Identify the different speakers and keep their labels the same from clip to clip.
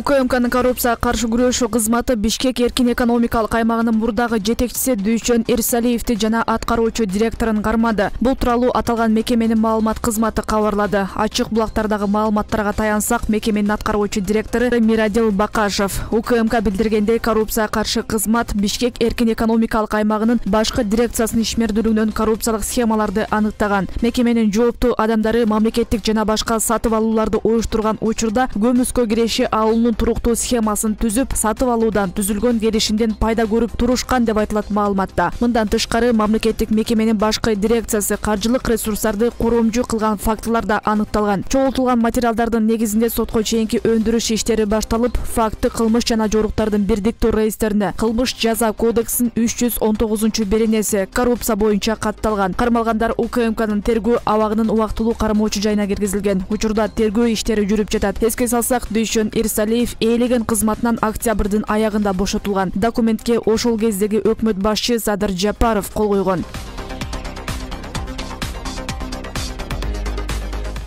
Speaker 1: УКМКнын коррупцияга каршы күрөшүү кызматы Бишкек эркин экономикалык аймагынын мурдагы жетекчиси Дүйшөн Эрсалиевди жана аткаруучу директорун кармады. Бул тууралуу аталган мекеменин маалымат кызматы кабарлады. Ачык булактардагы маалыматтарга таянсак, мекеменин аткаруучу директору Мирадил Бакашев УКМК билдиргендей, коррупцияга каршы кызмат Бишкек эркин экономикалык аймагынын башкы дирекциясынын ишмердүүлүгүнөн коррупциялык схемаларды аныктаган. Мекеменин жооптуу адамдары мамлекеттик жана башка сатып алууларды уюштурган учурда Көмүскө киреши ауылынын туруктуу схемасын түзүп, сатып алуудан түзүлгөн келишимден пайда көрүп турушкан деп айтылат маалыматта. Мындан тышкары мамлекеттик мекеменин башкы дирекциясы каржылык ресурстарды коромжу кылган фактылар да аныкталган. Чогултулган материалдардын негизинде сотко чейинки өндүрүш иштери башталып, факты кылмыш жана жоруктардын бирдиктүү реестрине кылмыш жаза кодексинин 319-беренеси коррупция боюнча катталган. Кармалгандар УКМКнын тергөө абагынын убактылуу кармоочу жайына киргизилген. Учурда тергөө иштери жүрүп жатат. Эске салсак, Дүйшөн Эрсалиев ээлеген кызматынан октябрдын аягында бошотулган. Документке ошол кездеги өкмөт башчы Садыр Жапаров кол койгон.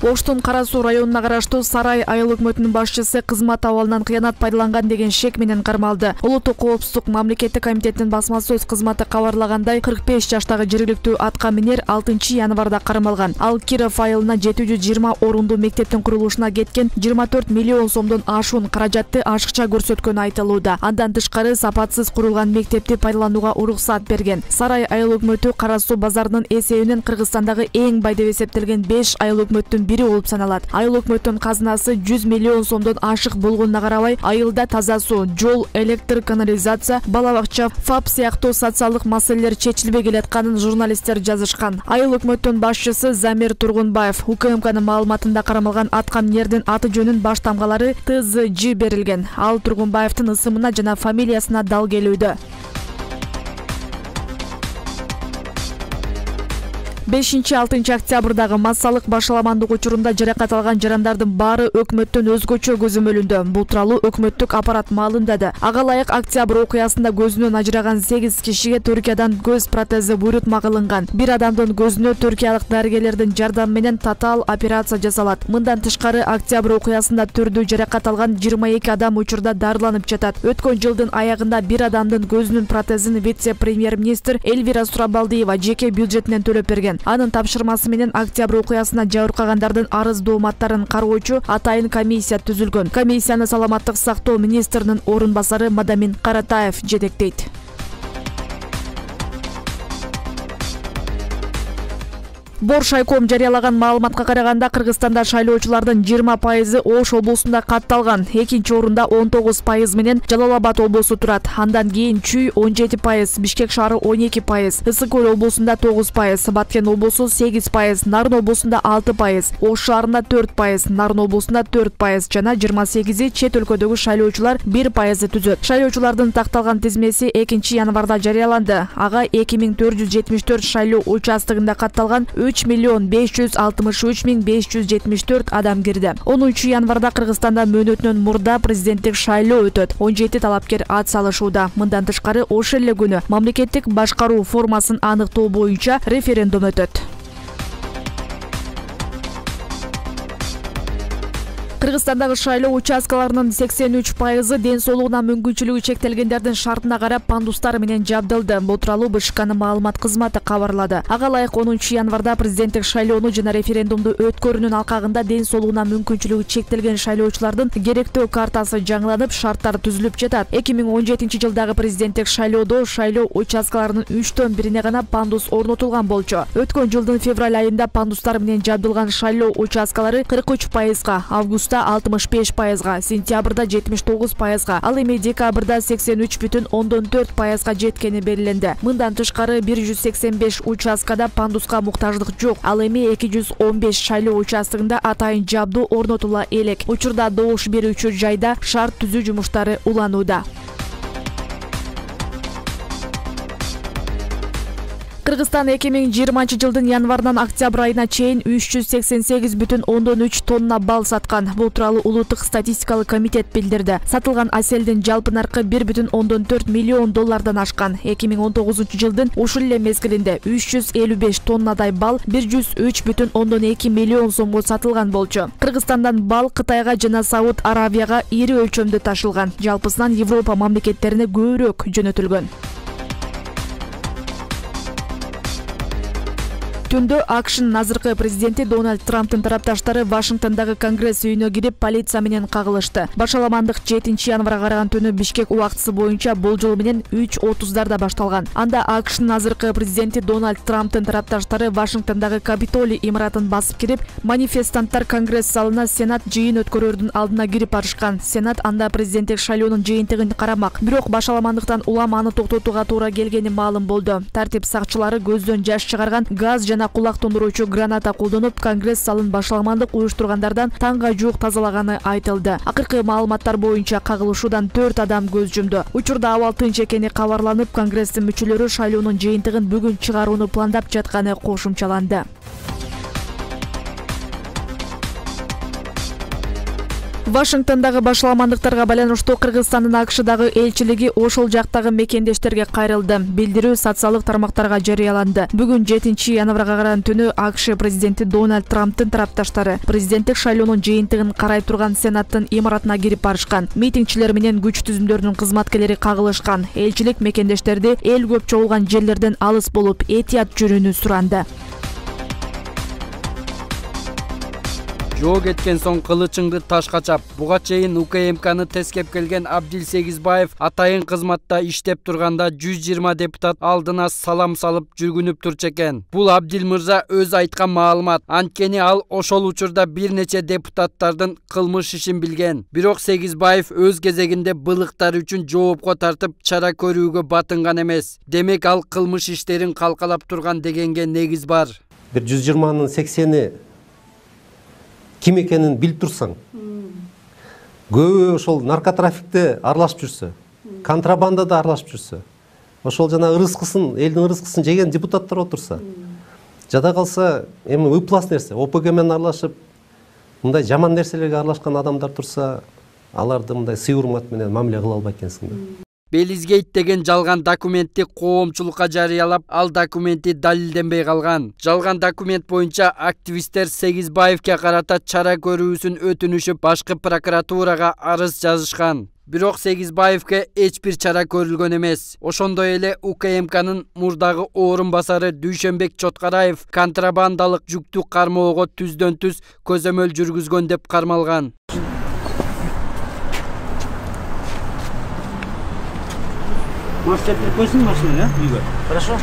Speaker 1: Оштун Кара Суу районуна караштуу Сарай айыл өкмөтүнүн башчысы кызмат абалынан кыянат пайдаланган деген шек менен кармалды. Улуттук коопсуздук мамлекеттик комитетинин басма сөз кызматы кабарлагандай, 45 жаштагы жергиликтүү атка минер 6 январда кармалган. Ал Киров айылына 720 орунду мектептин курулушуна кеткен 24 миллион сомдон ашуун каражатты ашыкча көрсөткөнү айтылууда. Андан тышкары сапатсыз курулган мектепти пайдаланууга уруксат берген. Сарай айыл өкмөтү Кара Суу базарынын эсебинен Кыргызстандагы эң бай деп эсептелген 5 айыл өкмөттүн бири болуп саналат. Айыл өкмөттүн казынасы 100 миллион сомдон ашык болгонуна карабай, айылда таза суу, жол, электр, канализация, бала бакча, ФАП сыяктуу социалдык маселелер чечилбей келатканын журналисттер жазышкан. Айыл өкмөттүн башчысы Замир Тургунбаев УКМКнын маалыматында кармалган атка минердин аты жөнүн баш тамгалары ТЗЖ берилген. Ал Тургунбаевдин ысымына жана фамилиясына дал келүүдө. 5-6 октябрдагы массалык башаламандык учурунда жаракат алган жарандардын баары өкмөттөн өзгөчө көзөмөлүндө. Бул тууралуу өкмөттүк аппарат маалымдады. Ага ылайык октябрь окуясында көзүнөн ажыраган 8 кишиге Түркиядан көз протези буйрутма кылынган. Бир адамдын көзүнө түркиялык дарыгерлердин жардамы менен татаал операция жасалат. Мындан тышкары октябрь окуясында түрдүү жаракат алган 22 адам учурда дарыланып жатат. Өткөн жылдын аягында бир адамдын көзүнүн протезин вице-премьер-министр Эльвира Сурабалдиева жеке бюджетинен төлөп берген. Анын тапшырмасы менен октябрь окуясына жабыркагандардын арыз дооматтарын кароочу атайын комиссия түзүлгөн. Комиссияны саламаттык сактоо министринин орун басары Мадамин Каратаев жетектейт. Боршайком жарыялаган маалыматка караганда, Кыргызстанда шайлоочулардын 20% Ош облусунда катталган. Экинчи орунда 19% менен Жалал-Абад облусу турат. Андан кийин Чүй 17%, Бишкек шаары 12%, Ысык-Көл облусунда 9%, Баткен облусу 8%, Нарын облусунда 6%, Ош шаарында 4%, Нарын облусунда 4% жана 28 чет өлкөдөгү шайлоочулар 1% түзөт. Шайлоочулардын такталган тизмеси 2 январда жарыяланды. Ага 2474 шайлоо участогунда катталган 3.563.574 адам кирди. 10 январда Кыргызстанда мөөнөтүнөн мурда президенттик шайлоо өтөт. 17 талапкер ат салышууда. Мындан тышкары ошол эле күнү мамлекеттик башкаруу формасын аныктоо боюнча референдум өтөт. Кыргызстандагы шайлоо участкаларынын 83% ден соолугуна мүмкүнчүлүгү чектелгендердин шартына карап пандустар менен жабдылды. Бул тууралуу БШКнын маалымат кызматы кабарлады. Ага ылайык 10 январда президенттик шайлоону жана референдумду өткөрүүнүн алкагында ден соолугуна мүмкүнчүлүгү чектелген шайлоочулардын керектүү картасы жаңыланып, шарттар түзүлүп жатат. 2017 жылдагы президенттик шайлоодо шайлоо участкаларынын 3/1 гана пандус орнотулган болчу. Өткөн жылдын февраль айында пандустар менен жабдылган шайлоо участкалары 43%, августта 65%, сентябрда 79%, ал эми декабрда 83,4%га жеткени белгиленди. Мындан тышкары 185 участкада пандуска муктаждык жок. Ал эми 215 шайлоо участогунда атайын жабдуу орнотула элек. Учурда добуш берүүчү жайда шарт түзүү жумуштары уланууда. Кыргызстан 2020 жылдын январынан октябрь айына чейин 388,3 тонна бал саткан. Бул тууралуу улуттук статистикалык комитет билдирди. Сатылган аселдин жалпы наркы 1,4 миллион доллардан ашкан. 2019 жылдын ушул эле мезгилинде 355 тоннадай бал 103,2 миллион сомго сатылган болчу. Кыргызстандан бал Кытайга жана Сауд Аравияга ири өлчөмдө ташылган. Жалпысынан Европа мамлекеттерине көбүрөөк жөнөтүлгөн. Түндө АКШнын азыркы президенти Дональд Трамптын тарапташтары Вашингтондагы Конгресс үйүнө кирип полиция менен кагылышты. Башаламандык 7 январга караган түнү Бишкек убактысы боюнча болжол менен 3:30 башталган. Анда АКШнын азыркы президенти Дональд Трамптын тарапташтары Вашингтондагы Капитолий имаратын басып кирип, манифестанттар Конгресс залына Сенат жыйын өткөрөрдүн алдына кирип барышкан. Сенат анда президенттик шайлоонун жыйынтыгын карамак. Бирок башаламандыктан улам аны токтотууга туура келгени маалым болду. Тартип сакчылары көздөн жаш чыгарган газ жана кулак тондуруучу граната колдонуп, Конгресс залын башаламандык уюштургандардан таңга жуук тазалаганы айтылды. Акыркы маалыматтар боюнча кагылышуудан 4 адам көз жумду. Учурда абал тынч экени кабарланып, Конгресстин мүчөлөрү шайлоонун жыйынтыгын бүгүн чыгарууну пландап жатканы кошумчаланды. Вашингтондагы башаламандыктарга байланыштуу Кыргызстандын АКШдагы элчилиги ошол жактагы мекендештерге кайрылды. Билдирүү социалдык тармактарга жарыяланды. Бүгүн 7 январга караган түнү АКШ президенти Дональд Трамптын тарапташтары президенттик шайлоонун жыйынтыгын карай турган Сенаттын имаратына кирип барышкан. Митингчилер менен күч түзүмдөрүнүн кызматкерлери кагылышкан. Элчилик мекендештерди эл көп чогулган жерлерден алыс болуп, этият жүрүүнү суранды.
Speaker 2: Жоо кеткен соң кылычыңды ташка чап. Буга чейин УКМКны тескеп келген Абдил Сегизбаев атайын кызматта иштеп турганда 120 депутат алдына салам салып жүргүнүп турчу экен. Бул Абдил мырза өз айткан маалымат. Анткени ал ошол учурда бир нече депутаттардын кылмыш ишин билген. Бирок Сегизбаев өз кезегинде былыктар үчүн жоопко тартып чара көрүүгө батынган эмес. Демек ал кылмыш иштерин калкалап турган дегенге негиз бар.
Speaker 3: Бир 120-нын 80-и ким экенин билип турсаң, көбү ошол наркотрафикте аралашып жүрсө, контрабандада аралашып жүрсө, ошол жана ырыскысын, элдин ырыскысын жеген депутаттар отурса, жада калса, эми ыплас нерсе, ОПГ менен аралашып, мындай жаман нерселерге аралашкан адамдар турса, аларды мындай сый урмат менен мамиле кыла албайт экенсиң.
Speaker 2: Белизгейт деген жалган документти коомчулукка жарыялап, ал документи далилденбей калган. Жалган документ боюнча активисттер Сегизбаевке карата чара көрүүсүн өтүнүшүп, башкы прокуратурага арыз жазышкан. Бирок Сегизбаевке эч бир чара көрүлгөн эмес. Ошондой эле УКМКнын мурдагы орун басары Дүйшөнбек Чоткараев контрабандалык жүктү кармоого түздөн түз көзөмөл жүргүзгөн деп кармалган.
Speaker 4: Хорошо.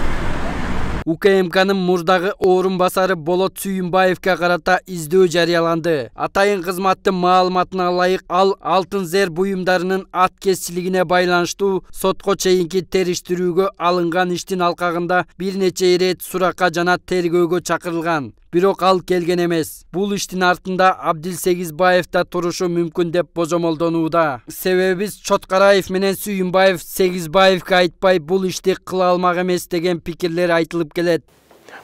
Speaker 2: УКМКнын мурдагы орун басары Болот Сүйүнбаевке карата издөө жарыяланды. Атайын кызматтын маалыматына ылайык, ал алтын зер буюмдарынын аткезчилигине байланыштуу сотко чейинки териштирүүгө алынган иштин алкагында бир нече ирет суракка жана тергөөгө чакырылган. Бирок ал келген эмес. Бул иштин артында Абдил Сегизбаев да турушу мүмкүн деп божомолдонууда. Себеби Чоткараев менен Сүйүнбаев Сегизбаевке айтпай бул ишти кыла алмак эмес деген пикирлер айтылып келет.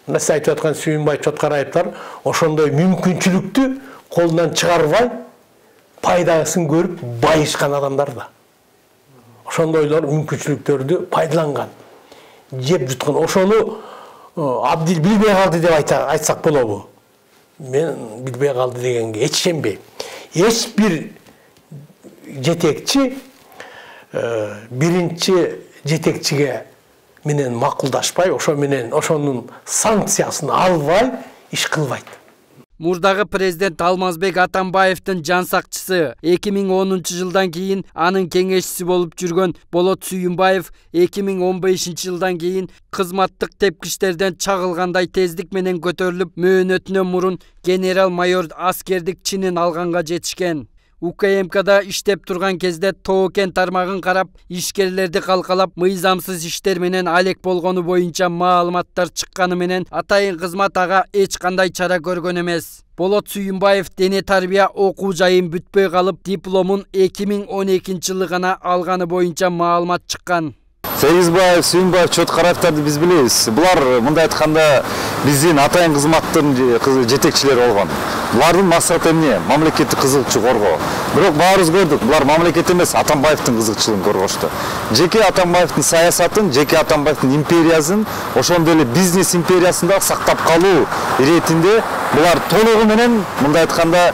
Speaker 4: Мына сиз айтып аткан Сүйүнбай Чоткараевтар ошондой мүмкүнчүлүктү колунан чыгарбай, пайдасын көрүп байышкан адамдар да. Ошондойлор мүмкүнчүлүктөрдү пайдаланган, жеп жуткан. Ошону Абдил билбей калды деп айтсак болобу? Мен билбей калды дегенге эч ишенбейм. Эч бир жетекчи биринчи жетекчиге менен макулдашпай, ошо менен ошонун санкциясын албай иш кылбайт.
Speaker 2: Мурдагы президент Алмазбек Атамбаевдин жан сакчысы 2010 жылдан кийин анын кеңешчиси болуп жүргөн Болот Сүйүнбаев 2015 жылдан кийин кызматтык тепкичтерден чагылгандай тездик менен көтөрүлүп, мөөнөтүнөн мурун генерал-майор аскердик чинин алганга жетишкен. УКМКда иштеп турган кезде Тоокен тармагын карап, ишкерлерди калкалап, мыйзамсыз иштер менен алек болгону боюнча маалыматтар чыкканы менен атайын кызмат ага эч кандай чара көргөн эмес. Болот Сүйүнбаев дене тарбия окуу жайын бүтпөй калып, дипломун 2012 жылы гана алганы боюнча маалымат чыккан.
Speaker 5: Сегизбаев, Сүйүнбаев, Чоткараевдарды биз билебиз. Булар мындай айтканда биздин атайын кызматтын жетекчилери болгон. Булардын максаты эмне? Мамлекеттик кызыкчы коргоо. Бирок баарыбыз көрдүк, булар мамлекет эмес, Атамбаевдин кызыкчылыгын коргошту. Жеке Атамбаевдин саясатын, жеке Атамбаевдин империясын, ошондой эле бизнес империясында сактап калуу иретинде булар толугу менен мындай айтканда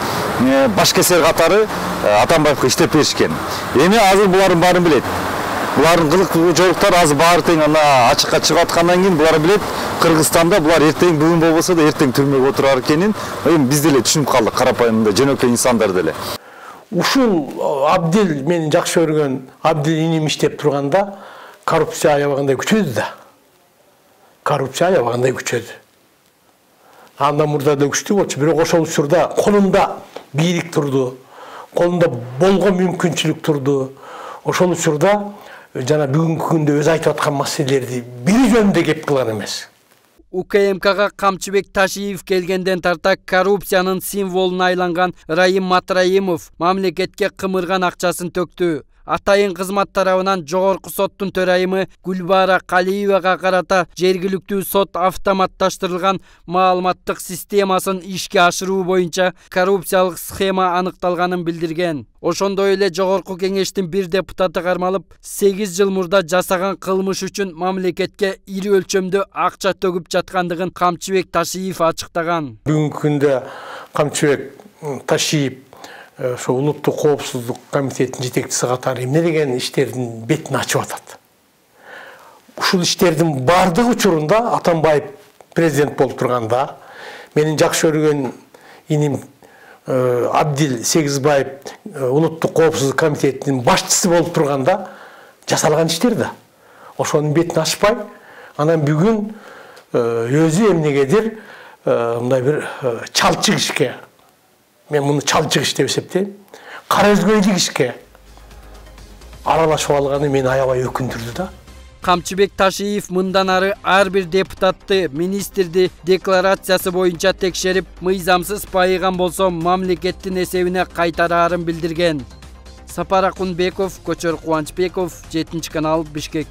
Speaker 5: баш кесер катары Атамбаевге иштеп беришкен. Эми азыр булардын баарын билет. Булардын кылык жоруктары азыр баары тең ачыкка чыгып аткандан кийин булар билет, Кыргызстанда булар эртең бүгүн болбосо да эртең түрмөгө отурар экенин биз деле түшүнүп калдык, карапайым жөнөкөй инсандар деле.
Speaker 4: Ушул Абдил, менин жакшы көргөн Абдил иним иштеп турганда коррупция аябагандай күчөдү да. Коррупция аябагандай күчөдү. Андан мурда да күчтүү болчу, бирок ошол учурда колунда бийлик турду, колунда болгон мүмкүнчүлүк турду. Ошол учурда жана бүгүнкү күндө өз айтып аткан маселелерди бири жөнүндө кеп кылган эмес.
Speaker 2: УКМКга Камчыбек Ташиев келгенден тарта коррупциянын символуна айланган Райым Матраимов мамлекетке кымырган акчасын төктү. Атайын кызмат тарабынан жогорку соттун төрайымы Гүлбара Калиевага карата жергиликтүү сот автоматташтырылган маалыматтык системасын ишке ашыруу боюнча коррупциялык схема аныкталганын билдирген. Ошондой эле жогорку кеңештин бир депутаты кармалып, 8 жыл мурда жасаган кылмыш үчүн мамлекетке ири өлчөмдө акча төгүп жаткандыгын Камчыбек Ташиев ачыктаган.
Speaker 4: Бүгүнкү күндө Камчыбек Ташиев ошо улуттук коопсуздук комитетинин жетекчиси катары эмне деген иштердин бетин ачып атат. Ушул иштердин бардык учурунда Атамбаев президент болуп турганда, менин жакшы көргөн иним Абдил Сегизбаев улуттук коопсуздук комитетинин башчысы болуп турганда жасалган иштер да. Ошонун бетин ачпай, анан бүгүн өзү эмнегедир мындай бир чалчык ишке, мен муну чалчык иш деп эсептейм, кара өзгөйлүк ишке аралашып алганы мени аябай өкүндүрдү да.
Speaker 2: Камчыбек Ташиев мындан ары ар бир депутатты, министрди декларациясы боюнча текшерип, мыйзамсыз байыган болсо мамлекеттин эсебине кайтараарын билдирген. Сапар Акунбеков, Көчөр Кубанычбеков, 7 канал, Бишкек.